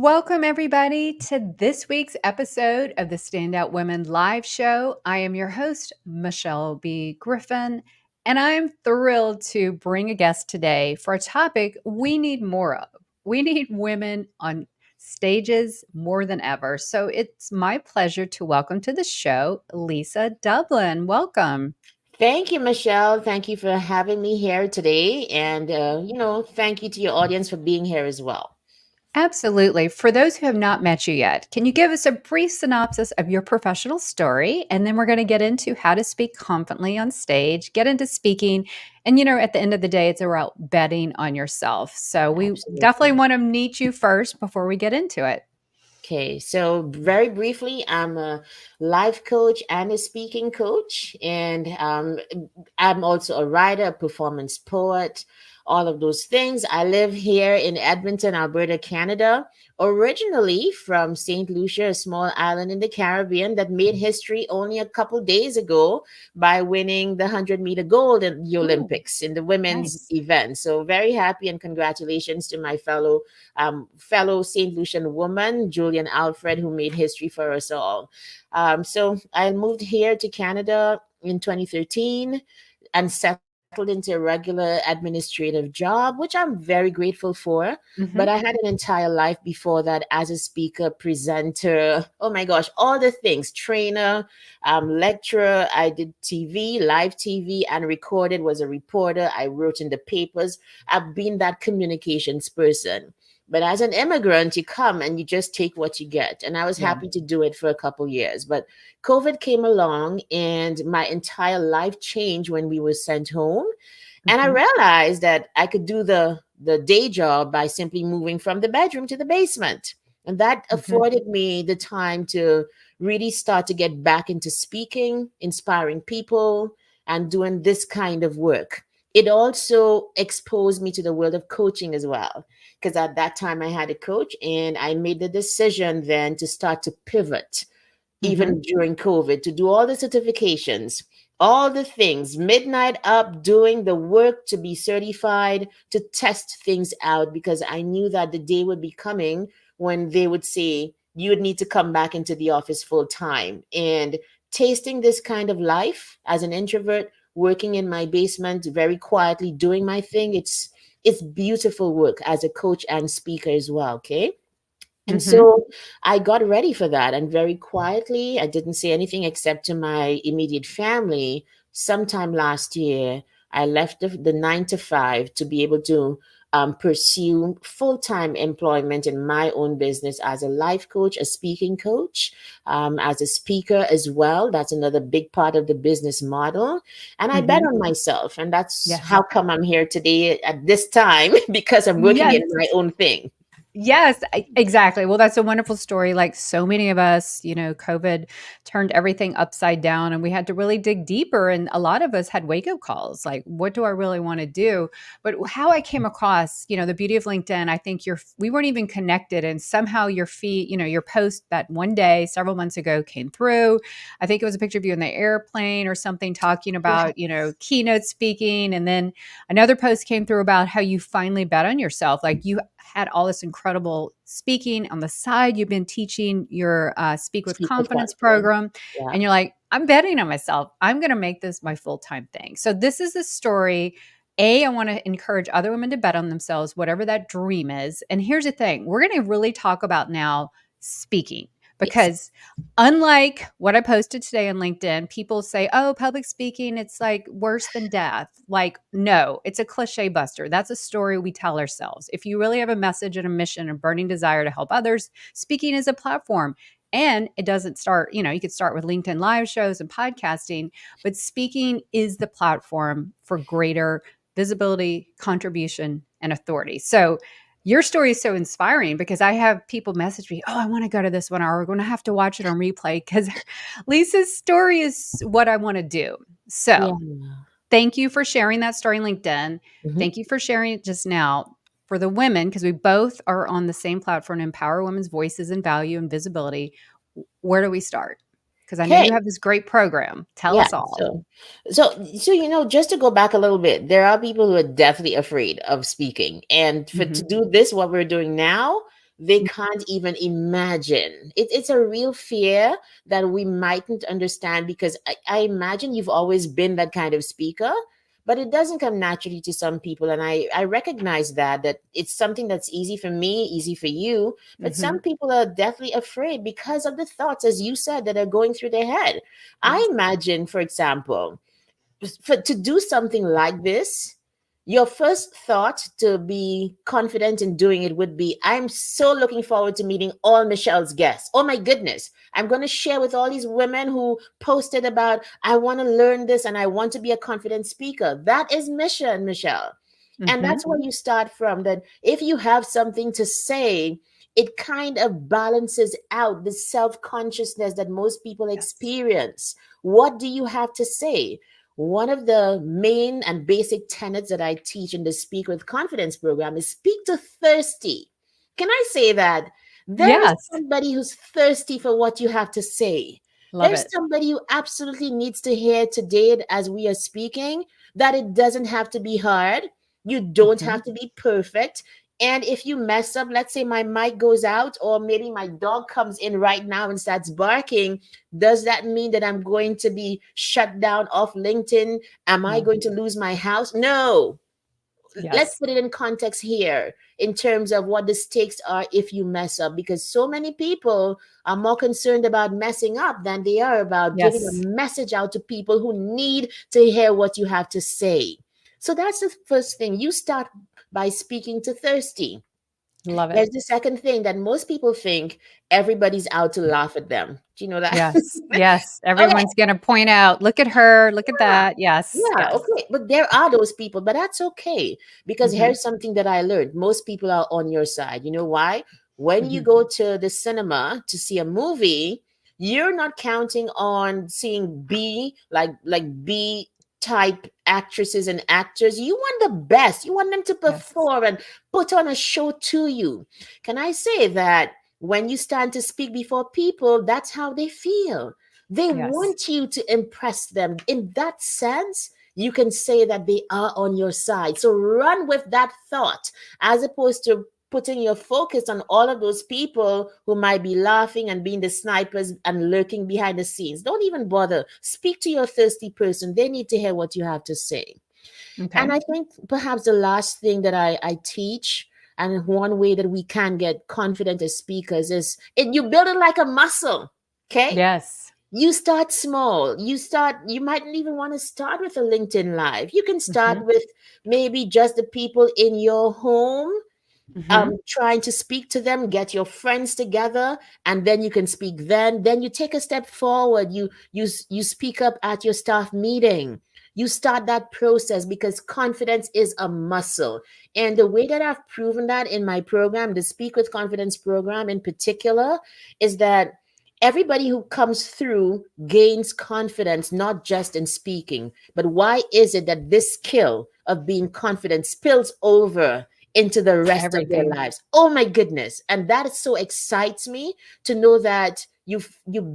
Welcome, everybody, to this week's episode of the Standout Women Live Show. I am your host, Michelle B Griffin, and I'm thrilled to bring a guest today for a topic we need more of. We need women on stages more than ever. So it's my pleasure to welcome to the show Lisa Dublin. Welcome. Thank you, Michelle. Thank you for having me here today. And, thank you to your audience for being here as well. Absolutely. For those who have not met you yet, can you give us a brief synopsis of your professional story? And then we're going to get into how to speak confidently on stage, get into speaking. And, at the end of the day, it's about betting on yourself. So we definitely Absolutely. want to meet you first before we get into it. Okay, so very briefly, I'm a life coach and a speaking coach, and I'm also a writer, a performance poet, all of those things. I live here in Edmonton, Alberta, Canada, originally from St. Lucia, a small island in the Caribbean that made history only a couple days ago by winning the 100-meter gold in the Ooh, Olympics in the women's nice. event. So very happy and congratulations to my fellow St. Lucian woman, Julian Alfred, who made history for us all. So I moved here to Canada in 2013 and settled into a regular administrative job, which I'm very grateful for. But I Hmm. had an entire life before that as a speaker, presenter, oh my gosh, all the things, trainer, lecturer. I did TV, live TV, and recorded, was a reporter. I wrote in the papers. I've been that communications person. But as an immigrant, you come and you just take what you get. And I was Yeah. happy to do it for a couple years. But COVID came along and my entire life changed when we were sent home. And I Hmm. realized that I could do the day job by simply moving from the bedroom to the basement. And that Hmm. afforded me the time to really start to get back into speaking, inspiring people, and doing this kind of work. It also exposed me to the world of coaching as well. Because at that time I had a coach and I made the decision then to start to pivot Hmm. even during COVID, to do all the certifications, all the things, midnight up, doing the work to be certified, to test things out, because I knew that the day would be coming when they would say, you would need to come back into the office full time. And tasting this kind of life as an introvert, working in my basement, very quietly doing my thing, it's beautiful work as a coach and speaker as well. Okay. And Hmm. so I got ready for that. And very quietly, I didn't say anything except to my immediate family. Sometime last year, I left the 9 to 5 to be able to pursue full time employment in my own business as a life coach, a speaking coach, as a speaker as well. That's another big part of the business model. And I bet Hmm. on myself. And that's Yes. how come I'm here today at this time because I'm working Yes. in my own thing. Yes, exactly. Well, that's a wonderful story. Like so many of us, COVID turned everything upside down and we had to really dig deeper. And a lot of us had wake up calls like, what do I really want to do? But how I came across, the beauty of LinkedIn, I think we weren't even connected. And somehow your feed, your post that one day several months ago came through. I think it was a picture of you in the airplane or something talking about, keynote speaking. And then another post came through about how you finally bet on yourself. Like you had all this incredible speaking on the side. You've been teaching your Speak with Speak with Confidence confidence. program. Yeah. And you're like, I'm betting on myself. I'm going to make this my full time thing. So, this is the story. I want to encourage other women to bet on themselves, whatever that dream is. And here's the thing we're going to really talk about now speaking Yes. because unlike what I posted today on LinkedIn, people say, oh, public speaking, it's like worse than death. Like, no, it's a cliche buster. That's a story we tell ourselves. If you really have a message and a mission and burning desire to help others, speaking is a platform. And it doesn't start, you could start with LinkedIn live shows and podcasting, but speaking is the platform for greater visibility, contribution, and authority. So, your story is so inspiring because I have people message me, oh, I want to go to this one, or we're going to have to watch it on replay because Lisa's story is what I want to do. Yeah. So thank you for sharing that story on LinkedIn. Mhm. Thank you for sharing it just now. For the women, because we both are on the same platform, empower women's voices and value and visibility. Where do we start? Because I know Okay. you have this great program. Tell Yeah. us all. So just to go back a little bit, there are people who are definitely afraid of speaking, and for to Hmm. do this, what we're doing now, they can't even imagine. It's a real fear that we mightn't understand, because I imagine you've always been that kind of speaker, but it doesn't come naturally to some people. And I recognize that it's something that's easy for me, easy for you, but Mm-hmm. some people are definitely afraid because of the thoughts, as you said, that are going through their head. I Yes. imagine, for example, to do something like this, your first thought to be confident in doing it would be, I'm so looking forward to meeting all Michelle's guests. Oh my goodness. I'm going to share with all these women who posted about, I want to learn this and I want to be a confident speaker. That is mission, Michelle. And Mm-hmm. that's where you start from. That if you have something to say, it kind of balances out the self consciousness that most people Yes. experience. What do you have to say? One of the main and basic tenets that I teach in the Speak with Confidence program is speak to thirsty. Can I say that? There is Yes. somebody who's thirsty for what you have to say. Love There's it. somebody who absolutely needs to hear today, as we are speaking, that it doesn't have to be hard. You don't Mm-hmm. have to be perfect. And if you mess up, let's say my mic goes out, or maybe my dog comes in right now and starts barking, does that mean that I'm going to be shut down off LinkedIn? Am I No. going to lose my house? No. Let's Yes. put it in context here in terms of what the stakes are if you mess up, because so many people are more concerned about messing up than they are about getting a Yes. message out to people who need to hear what you have to say. So that's the first thing. You start by speaking to thirsty. Love it. There's the second thing that most people think everybody's out to laugh at them. Do you know that? Yes. Yes. Okay. Everyone's going to point out, look at her, look at that. Yes. Yeah, Yes. okay. But there are those people, but that's okay. Because Mm-hmm. here's something that I learned. Most people are on your side. You know why? When you Mm-hmm. go to the cinema to see a movie, you're not counting on seeing B type actresses and actors. You want the best. You want them to Yes. perform and put on a show to you. Can I say that when you stand to speak before people, that's how they feel. They Yes. want you to impress them. In that sense, you can say that they are on your side. So run with that thought, as opposed to putting your focus on all of those people who might be laughing and being the snipers and lurking behind the scenes. Don't even bother. Speak to your thirsty person. They need to hear what you have to say. And Okay. I think perhaps the last thing that I teach, and one way that we can get confident as speakers, is you build it like a muscle. Okay, Yes. you start small. You mightn't even want to start with a LinkedIn live. You can start Mm-hmm. with maybe just the people in your home, Mm-hmm. trying to speak to them, get your friends together, and then you can speak. Then you take a step forward. You speak up at your staff meeting. You start that process, because confidence is a muscle. And the way that I've proven that in my program, the Speak with Confidence program in particular, is that everybody who comes through gains confidence, not just in speaking. But why is it that this skill of being confident spills over into the To rest of their everything. lives? Oh my goodness. And that so excites me, to know that you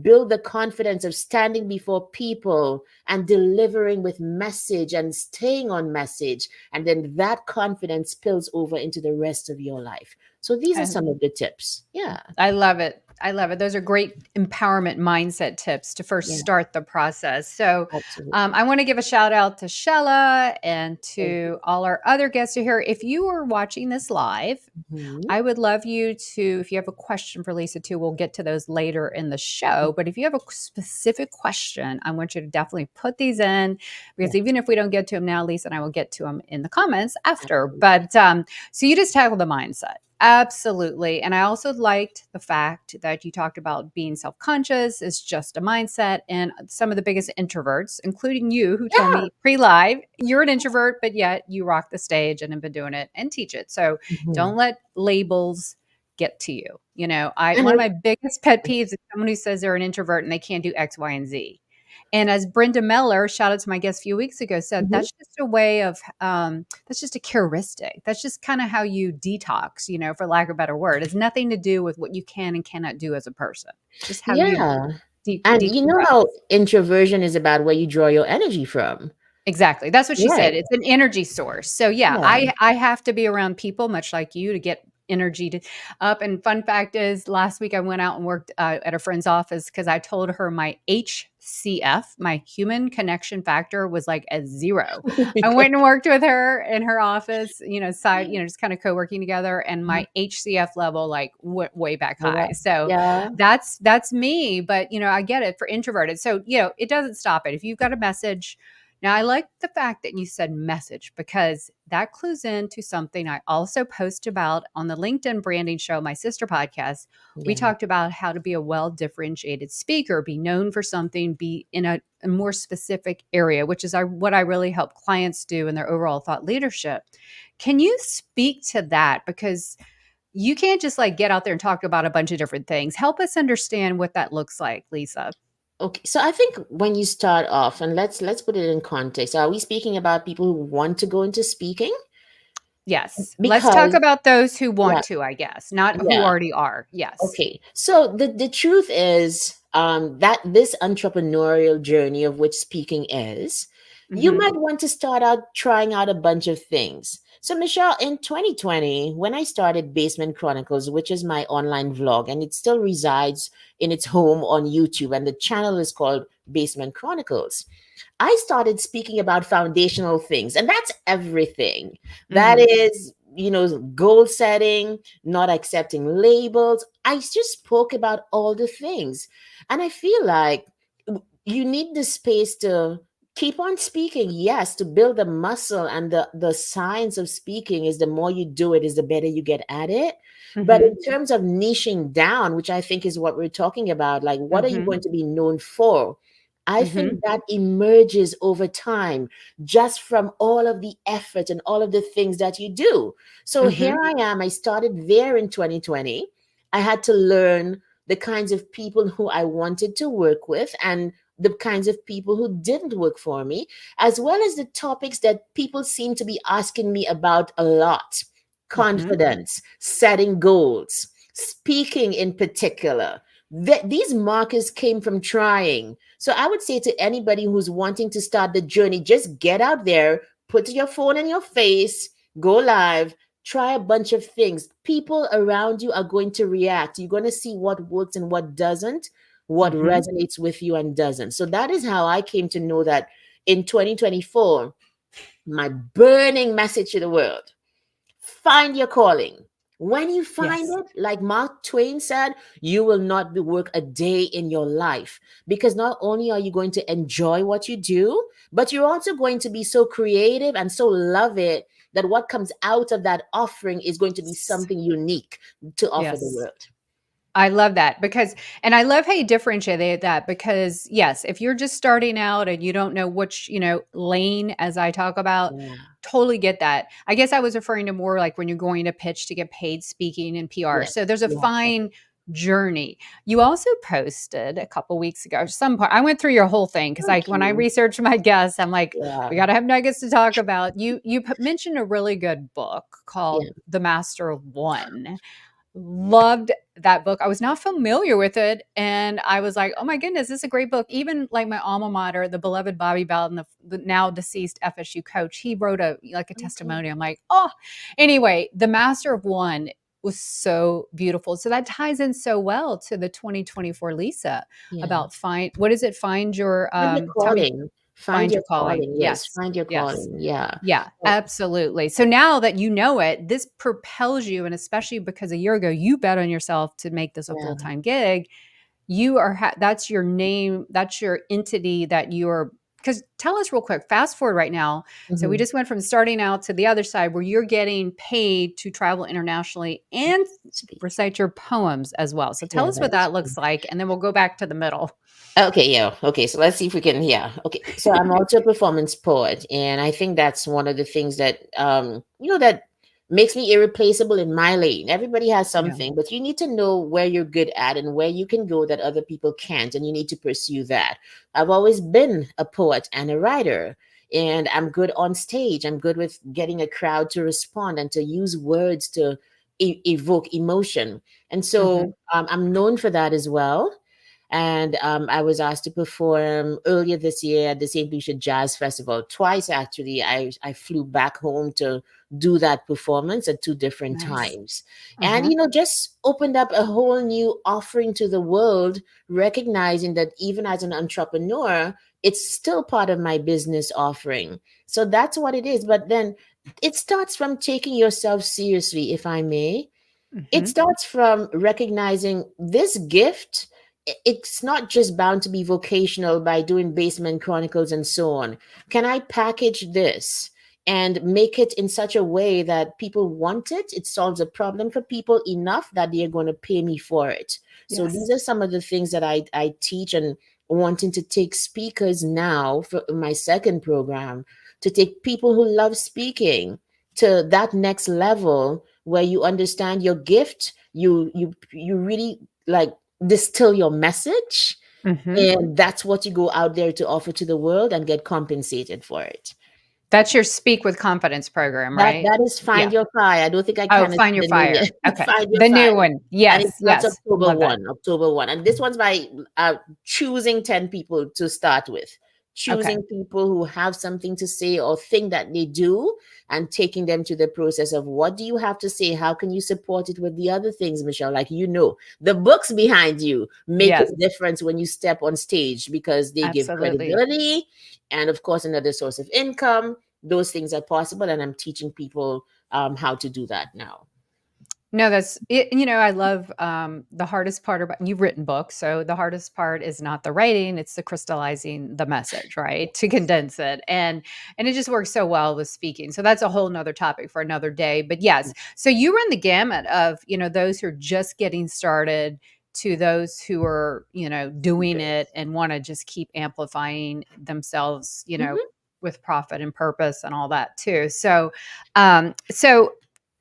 build the confidence of standing before people and delivering with message and staying on message, and then that confidence spills over into the rest of your life. So these are I some of the tips. Yeah. I love it. I love it. Those are great empowerment mindset tips to first Yeah, start the process. So, absolutely. I want to give a shout out to Shella and Thank to all our other guests who are here. If you are watching this live, you. I would love you to, if you have a question for Lisa too, we'll get to those later in the show. But if you have a specific question, I want you to definitely put these in, Yeah, because even if we don't get to them now, Lisa and I will get to them in the comments after. absolutely. But so you just tackle the mindset. Absolutely. And I also liked the fact that you talked about being self conscious is just a mindset. And some of the biggest introverts, including you, who told Yeah. me pre live, you're an introvert, but yet you rock the stage and have been doing it and teach it. So Mhm. don't let labels get to you. You know, I And one of my biggest pet peeves is someone who says they're an introvert and they can't do X, Y, and Z. And as Brenda Miller, shout out to my guest a few weeks ago, said mhm. that's just a way of that's just a heuristic. That's just kind of how you detox, you know, for lack of a better word. It's nothing to do with what you can and cannot do as a person. Just how you Yeah. And you know how decompress. introversion is about where you draw your energy from. Exactly. That's what she said. Right. It's an energy source. So yeah, Yeah. I have to be around people much like you to get energy up. And fun fact is, last week I went out and worked at a friend's office because I told her my HCF, my human connection factor, was like at zero. I went and worked with her in her office, just kind of co-working together, and my HCF level like went way back high. So Yeah. that's me, but I get it for introverted. So, it doesn't stop it. If you've got a message. Now, I like the fact that you said message because that clues into something I also post about on the LinkedIn Branding Show, my sister podcast. We Yeah. talked about how to be a well differentiated speaker, be known for something, be in a more specific area, which is what I really help clients do in their overall thought leadership. Can you speak to that? Because you can't just like get out there and talk about a bunch of different things. Help us understand what that looks like, Lisa. Okay, so I think when you start off, and let's put it in context. Are we speaking about people who want to go into speaking? Yes. Let's talk Because about those who yeah, want to, I guess, not who yeah. already are. Yes. Okay. So the truth is that this entrepreneurial journey of which speaking is, you Mhm. might want to start out trying out a bunch of things. So Michelle, in 2020, when I started Basement Chronicles, which is my online vlog, and it still resides in its home on YouTube, and the channel is called Basement Chronicles. I started speaking about foundational things, and that's everything. That Mhm. is, goal setting, not accepting labels. I just spoke about all the things. And I feel like you need the space to keep on speaking. Yes, to build the muscle, and the science of speaking is the more you do it, is the better you get at it. But in Mhm. terms of niching down, which I think is what we're talking about, like what are you Mhm. going to be known for? I Mhm. think that emerges over time just from all of the effort and all of the things that you do. So here Mhm. I am. I started there in 2020. I had to learn the kinds of people who I wanted to work with and the kinds of people who didn't work for me, as well as the topics that people seem to be asking me about a lot: Mhm. confidence, setting goals, speaking in particular. These markers came from trying. So I would say to anybody who's wanting to start the journey, just get out there, put your phone in your face, go live, try a bunch of things. People around you are going to react. You're going to see what works and what doesn't, what Mhm. resonates with you and doesn't. So that is how I came to know that in 2024, my burning message to the world: find your calling. When you find Yes. it, like Mark Twain said, you will not be work a day in your life, because not only are you going to enjoy what you do, but you're also going to be so creative and so love it that what comes out of that offering is going to be something unique to offer the Yes. world. I love that and I love how you differentiate that because yes, if you're just starting out and you don't know which, lane as I talk about, Yeah. totally get that. I guess I was referring to more like when you're going to pitch to get paid speaking and PR. So Yes. there's a Yeah. fine journey. You also posted a couple weeks ago some part. I went through your whole thing because Thank when I you. researched my guests, I'm like, Yeah. we got to have nuggets to talk about. You mentioned a really good book Yeah. called The Master of One. Loved that book. I was not familiar with it, and I was like, "Oh my goodness, this is a great book." Even like my alma mater, the beloved Bobby Bowden, the now deceased FSU coach, he wrote a Okay. testimony. I'm like, "Oh." Anyway, The Master of One was so beautiful. So that ties in so well to the 2024 Lisa Yeah. about find what is it? Find your Find your tell me calling. Find find your your calling. calling. Yes. Yes. Find your Yes. calling. Yeah. Yeah, absolutely. So now that you know it, this propels you, and especially because a year ago you bet on yourself to make this a full Yeah. time gig, that's your name, that's your entity that you're. Because tell us real quick, fast forward right now. So we Mhm. just went from starting out to the other side where you're getting paid to travel internationally and Speak. recite your poems as well. So tell Yeah, us what that is that looks true. like, and then we'll go back to the middle. Okay, yeah. Okay, so let's see if we can, yeah. Okay. So I'm also a performance poet, and I think that's one of the things that that makes me irreplaceable in my lane. Everybody has Yeah. something, but you need to know where you're good at and where you can go that other people can't, and you need to pursue that. I've always been a poet and a writer, and I'm good on stage. I'm good with getting a crowd to respond and to use words to evoke emotion. And Hmm. so I'm known for that as well. And I was asked to perform earlier this year at the St. Lucia Jazz Festival. Twice, actually, I flew back home to do that performance at two different Nice. times. And, Mhm. just opened up a whole new offering to the world, recognizing that even as an entrepreneur, it's still part of my business offering. So that's what it is. But then it starts from taking yourself seriously, if I may. It Mhm. starts from recognizing this gift. It's not just bound to be vocational by doing basement chronicles and so on. Can I package this and make it in such a way that people want it? It solves a problem for people enough that they're going to pay me for it. So these Yes. are some of the things that I teach, and wanting to take speakers now for my second program, to take people who love speaking to that next level where you understand your gift, you really like distill your message, Mhm. and that's what you go out there to offer to the world and get compensated for it. That's your Speak with Confidence program, that right? that is Yeah. Find Your Fire. I don't think I Oh, can Find see Your the name Fire. yet. Okay. Find Your The Fire. new one. And it Yes, starts yes. October Love that. 1, October 1. And this one's by choosing 10 people to start with. Okay. Choosing people who have something to say or think that they do, and taking them to the process of what do you have to say? How can you support it with the other things, Michelle? Like, the books behind you make a Yes, difference when you step on stage, because they give absolutely. credibility and, of course, another source of income. Those things are possible. And I'm teaching people how to do that now. No, that's it. I love the hardest part about you've written books. So the hardest part is not the writing, it's the crystallizing the message, right? To condense it. And it just works so well with speaking. So that's a whole nother topic for another day. But yes, so you run the gamut of, those who are just getting started to those who are, doing it and want to just keep amplifying themselves, Mhm. with profit and purpose and all that too. So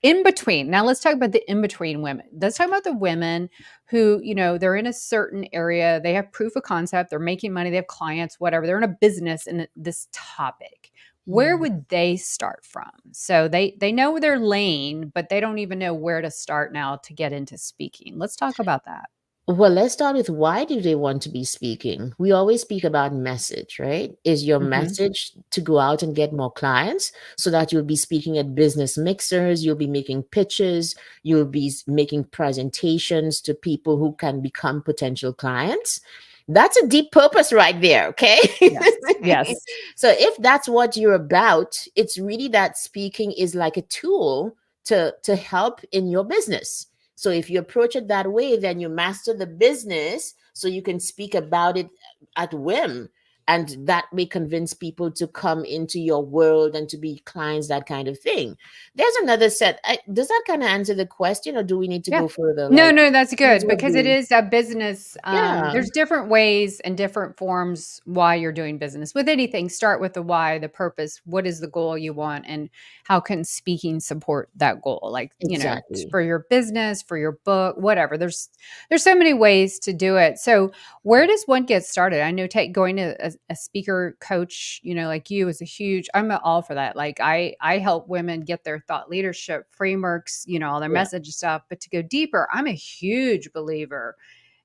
in between. Now let's talk about the in between women. Let's talk about the women who, they're in a certain area, they have proof of concept, they're making money, they have clients, whatever. They're in a business in this topic. Where Yeah. would they start from? So they know their lane, but they don't even know where to start now to get into speaking. Let's talk about that. Well, let's start with, why do they want to be speaking? We always speak about message, right? Is your Mhm. message to go out and get more clients so that you'll be speaking at business mixers, you'll be making pitches, you'll be making presentations to people who can become potential clients? That's a deep purpose right there, okay? Yes. Yes. So if that's what you're about, it's really that speaking is like a tool to help in your business. So if you approach it that way, then you master the business so you can speak about it at whim. And that may convince people to come into your world and to be clients, that kind of thing. There's another set. Does that kind of answer the question, or do we need to Yeah. go further? No, Like, no, that's here's good what because it do. is a business. Yeah, There's different ways and different forms why you're doing business. With anything, start with the why, the purpose. What is the goal you want, and how can speaking support that goal? Like, exactly. for your business, for your book, whatever. There's so many ways to do it. So, where does one get started? I know going to a speaker coach, like you, is a huge. I'm all for that. Like, I help women get their thought leadership frameworks, all their Yeah, message stuff. But to go deeper, I'm a huge believer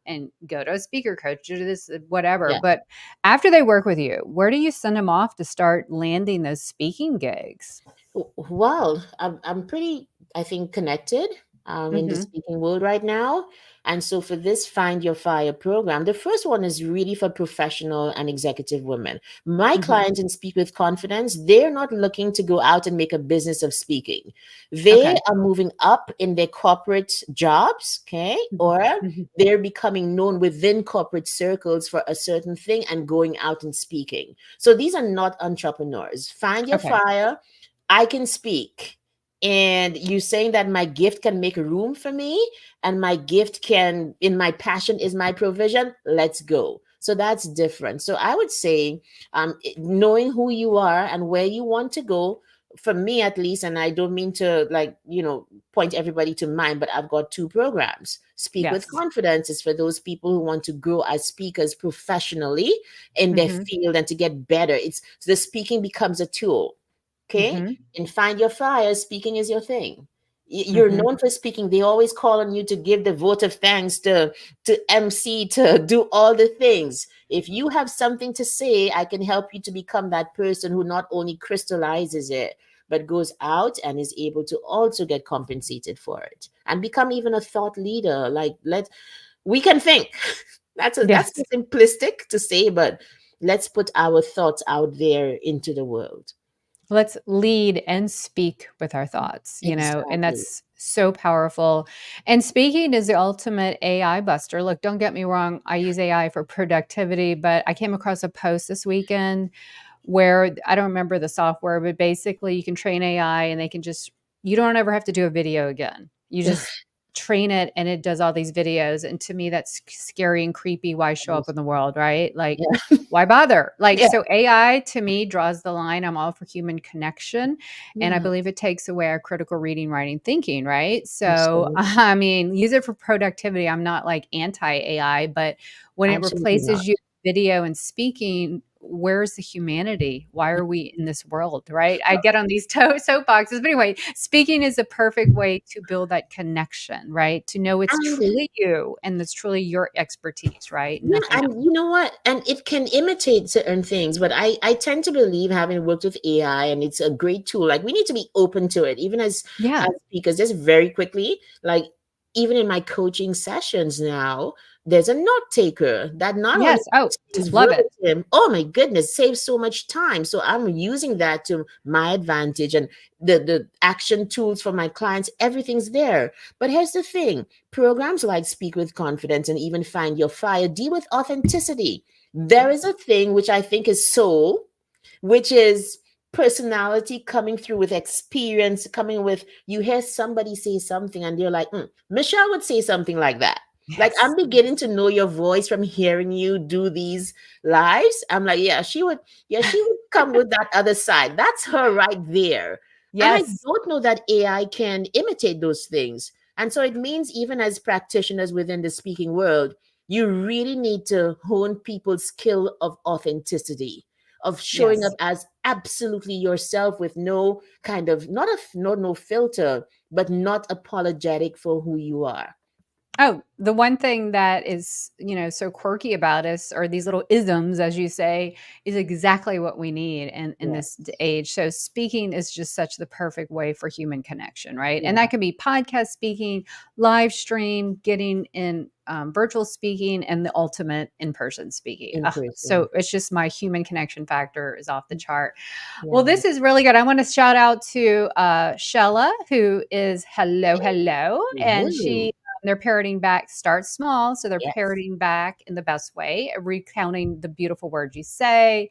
and go to a speaker coach, do this, whatever. yeah. But after they work with you, where do you send them off to start landing those speaking gigs? Well, I'm pretty, I think, connected in the Hmm. speaking world right now. And so for this Find Your Fire program, the first one is really for professional and executive women. My Hmm. clients in Speak with Confidence, they're not looking to go out and make a business of speaking. They Okay. are moving up in their corporate jobs, okay? Mhm. Or Mhm. they're becoming known within corporate circles for a certain thing and going out and speaking. So these are not entrepreneurs. Find Your Okay. Fire, I can speak. And you saying that my gift can make room for me, and my gift can, in my passion is my provision. Let's go. So that's different. So I would say, knowing who you are and where you want to go, for me at least, and I don't mean to, like, point everybody to mine, but I've got two programs. Speak with Yes. Confidence is for those people who want to grow as speakers professionally in their Hmm. field and to get better. It's the speaking becomes a tool. Okay. Hmm. And Find Your Fire, speaking is your thing. You're Mhm. known for speaking. They always call on you to give the vote of thanks, to MC, to do all the things. If you have something to say, I can help you to become that person who not only crystallizes it, but goes out and is able to also get compensated for it and become even a thought leader. Like, we can think. That's Yes. simplistic to say, but let's put our thoughts out there into the world. Let's lead and speak with our thoughts, and Exactly. that's so powerful. And speaking is the ultimate AI buster. Look, don't get me wrong, I use AI for productivity, but I came across a post this weekend where I don't remember the software, but basically you can train AI and they can just, you don't ever have to do a video again. You just train it and it does all these videos. And to me, that's scary and creepy. Why show up in the world, right? Like, Yeah. why bother? Like, Yeah. so AI to me draws the line. I'm all for human connection. And I Yeah. believe it takes away our critical reading, writing, thinking, right? So, Absolutely. I mean, use it for productivity. I'm not like anti AI, but when it Absolutely not. replaces you video and speaking, where's the humanity? Why are we in this world, right? I get on these soapboxes, but anyway, speaking is a perfect way to build that connection, right? To know it's And truly you and it's truly your expertise, right? yeah, Nothing else. and you know what? And it can imitate certain things, but I tend to believe, having worked with AI, and it's a great tool. Like, we need to be open to it, even as Yeah. speakers. Just very quickly, like, even in my coaching sessions now, there's a note taker that not only Yes. Oh, is love it. verbatim, oh my goodness, saves so much time. So I'm using that to my advantage, and the action tools for my clients, everything's there. But here's the thing: programs like Speak with Confidence and even Find Your Fire deal with authenticity. There is a thing which I think is soul, which is personality coming through with experience, coming with, you hear somebody say something and you're like, Michelle would say something like that. Like, I'm Yes. beginning to know your voice from hearing you do these lives. I'm like, yeah, she would come with that other side. That's her right there. And I Yes. don't know that AI can imitate those things. And so it means, even as practitioners within the speaking world, you really need to hone people's skill of authenticity, of showing up Yes. as absolutely yourself, with no kind of, not a no filter, but not apologetic for who you are. Oh, the one thing that is, so quirky about us, or these little isms, as you say, is exactly what we need in this Yes. age. So speaking is just such the perfect way for human connection, right? And Yeah. that can be podcast speaking, live stream, getting in virtual speaking, and the ultimate in-person speaking. In Ugh, so person. it's just my human connection factor is off the chart. Well, Yeah. this is really good. I want to shout out to Shella, who is hello, and Hello. they're parroting back. Start small, so they're Yes. parroting back in the best way, recounting the beautiful words you say.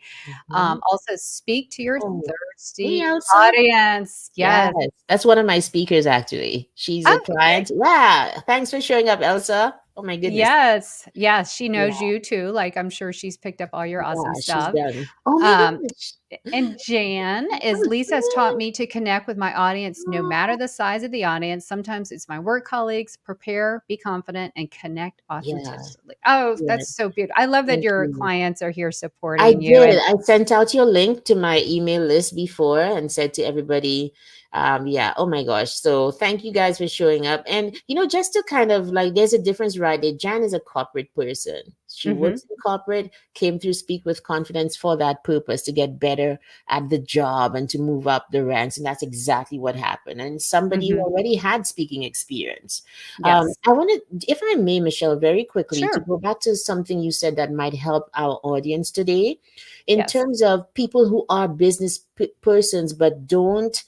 Mhm. Also, speak to your Oh, hey, thirsty Elsa. audience. Yes, Yes. that's one of my speakers, actually. She's a Oh, okay. client. Yeah. Thanks for showing up, Elsa. Oh my goodness. Yes. Yes. She Yeah. knows you too. Like I'm sure she's picked up all your awesome Yeah. She's stuff. done. Oh my Um, gosh. And Jan is Lisa has taught me to connect with my audience no matter the size of the audience. Sometimes it's my work colleagues. Prepare, be confident, and connect Yeah. authentically. Oh, Yeah. that's so beautiful. I love that Thank your you. clients are here I supporting you. did. And I sent out your link to my email list before and said to everybody, yeah, oh my gosh. So thank you guys for showing up. And, just to kind of like, there's a difference right there. Jan is a corporate person. She mhm, works in corporate, came through Speak with Confidence for that purpose, to get better at the job and to move up the ranks. And that's exactly what happened. And somebody who mhm. already had speaking experience. Yes. I wanted, if I may, Michelle, very quickly, to Sure. go back to something you said that might help our audience today, in Yes. terms of people who are business persons but don't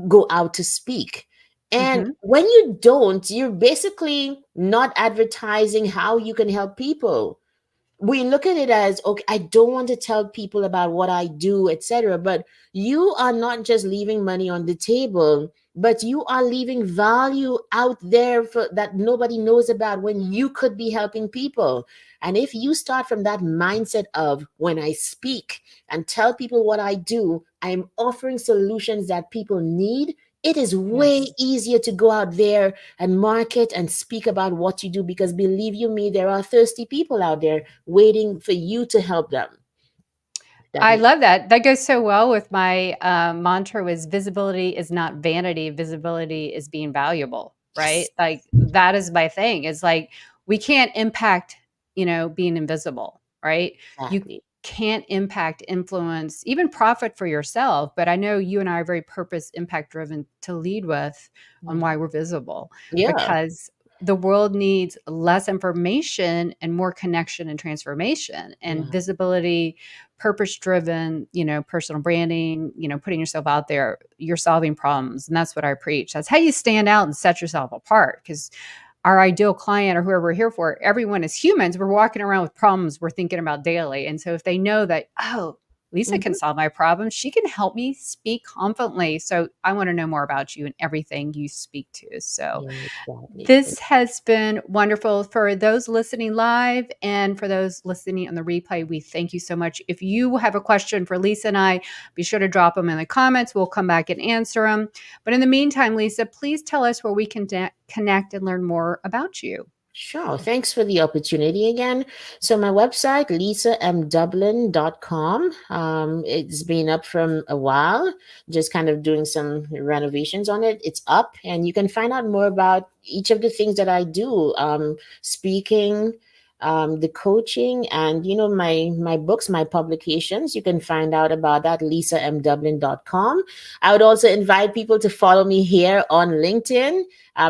go out to speak. And Mhm. when you don't, you're basically not advertising how you can help people. We look at it as, okay, I don't want to tell people about what I do, etc., but you are not just leaving money on the table, but you are leaving value out there for that nobody knows about, when you could be helping people. And if you start from that mindset of, when I speak and tell people what I do, I'm offering solutions that people need, it is way Yes. easier to go out there and market and speak about what you do, because believe you me, there are thirsty people out there waiting for you to help them. That I makes love that. That goes so well with my mantra was visibility is not vanity. Visibility is being valuable, right? yes, Like that is my thing. Is like we can't impact, being invisible, right? You exactly. can't impact, influence, even profit for yourself. But I know you and I are very purpose impact driven to lead with on why Mhm. we're visible Yeah, because the world needs less information and more connection and transformation and yeah, visibility, purpose driven, personal branding, putting yourself out there, you're solving problems. And that's what I preach. That's how you stand out and set yourself apart. Because our ideal client or whoever we're here for, everyone is humans. We're walking around with problems we're thinking about daily. And so if they know that, oh, Lisa can hmm, solve my problem, she can help me speak confidently. So I want to know more about you and everything you speak to. So yeah, exactly. this has been wonderful for those listening live and for those listening on the replay. We thank you so much. If you have a question for Lisa and I, be sure to drop them in the comments. We'll come back and answer them. But in the meantime, Lisa, please tell us where we can connect and learn more about you. Sure. Thanks for the opportunity again. So my website, lisamdublin.com. It's been up from a while, just kind of doing some renovations on it. It's up and you can find out more about each of the things that I do. Speaking, the coaching and my books, my publications. You can find out about that, lisamdublin.com. I would also invite people to follow me here on LinkedIn.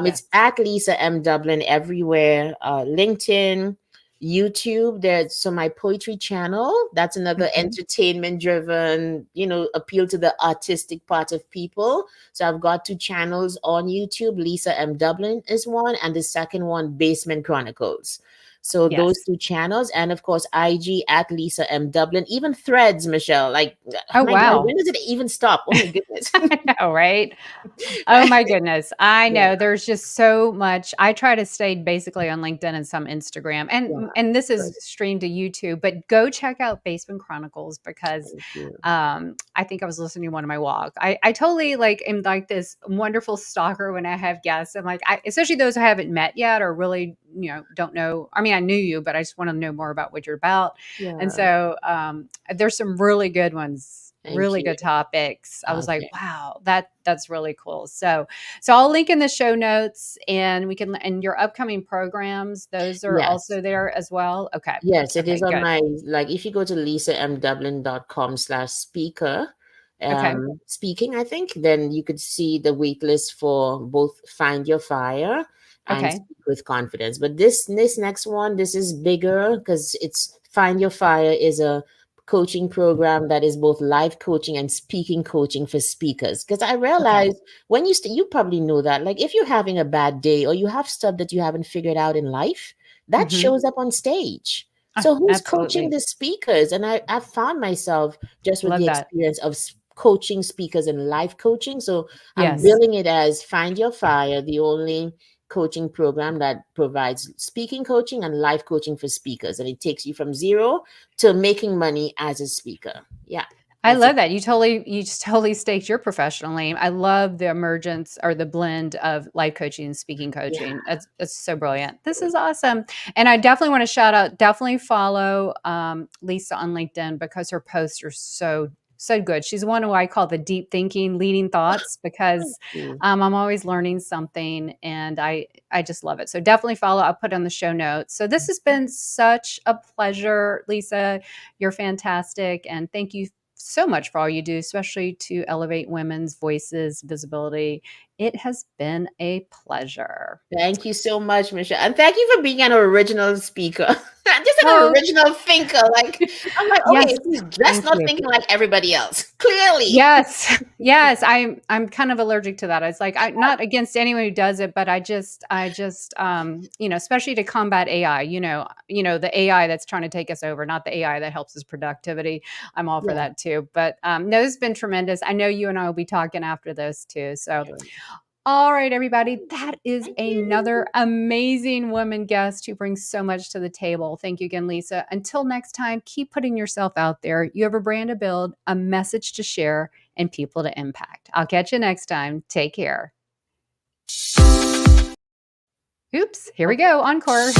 It's Yes. at Lisa M. Dublin everywhere. LinkedIn, YouTube. There's so my poetry channel. That's another Mhm. entertainment driven, appeal to the artistic part of people. So I've got two channels on YouTube. Lisa M. Dublin is one, and the second one, Basement Chronicles. So those Yes. two channels, and of course IG at Lisa M. Dublin, even Threads, Michelle. Like, Oh, my God, wow. when does it even stop? Oh my goodness. I know, right? Oh Right? my goodness. I Yeah, know there's just so much. I try to stay basically on LinkedIn and some Instagram. yeah. And this Good. is streamed to YouTube, but go check out Basement Chronicles because Thank you. I think I was listening to one of my walk. I totally like am like this wonderful stalker when I have guests. I'm like, especially those I haven't met yet or really, don't know. I mean, I knew you, but I just want to know more about what you're about. And Yeah. so there's some really good ones, Thank really you. good topics. I was like, Okay. wow, that's really cool. So I'll link in the show notes and we can and your upcoming programs, those are Yes. also there as well. Okay. Yes, it is Okay, on good. my, like, if you go to lisamdublin.com/speaker, Okay. speaking, I think, then you could see the wait list for both Find Your Fire and Okay. Speak with Confidence. But this next one, this is bigger because it's Find Your Fire is a coaching program that is both live coaching and speaking coaching for speakers. Because I Okay. realized when you probably know that, like, if you're having a bad day or you have stuff that you haven't figured out in life, that Mhm. shows up on stage. So who's coaching Absolutely. the speakers? And I found myself just with Love the that. experience of coaching speakers and life coaching. So I'm Yes. billing it as Find Your Fire, the only coaching program that provides speaking coaching and life coaching for speakers. And it takes you from zero to making money as a speaker. Yeah, I that's it. love that. You just totally staked your professional name. I love the emergence or the blend of life coaching and speaking Yeah. coaching. That's so brilliant. This is awesome. And I definitely want to shout out, definitely follow Lisa on LinkedIn because her posts are so good. She's one who I call the deep thinking leading thoughts Thank because you. I'm always learning something and I just love it. So definitely follow. I'll put on the show notes. So this has been such a pleasure, Lisa. You're fantastic. And thank you so much for all you do, especially to elevate women's voices, visibility. It has been a pleasure. Thank you so much, Michelle. And thank you for being an original speaker. Just an Oh, original thinker. Like, I'm like, okay, yes. she's just Thank not you. thinking like everybody else. Clearly. Yes. Yes. I'm kind of allergic to that. It's like I'm not against anyone who does it, but I just especially to combat AI, the AI that's trying to take us over, not the AI that helps us productivity. I'm all for Yeah. that too. But no, it's been tremendous. I know you and I will be talking after this too. So Sure. all right, everybody. That is Thank another you. amazing woman guest who brings so much to the table. Thank you again, Lisa. Until next time, keep putting yourself out there. You have a brand to build, a message to share, and people to impact. I'll catch you next time. Take care. Oops, here we Okay. go. Encore.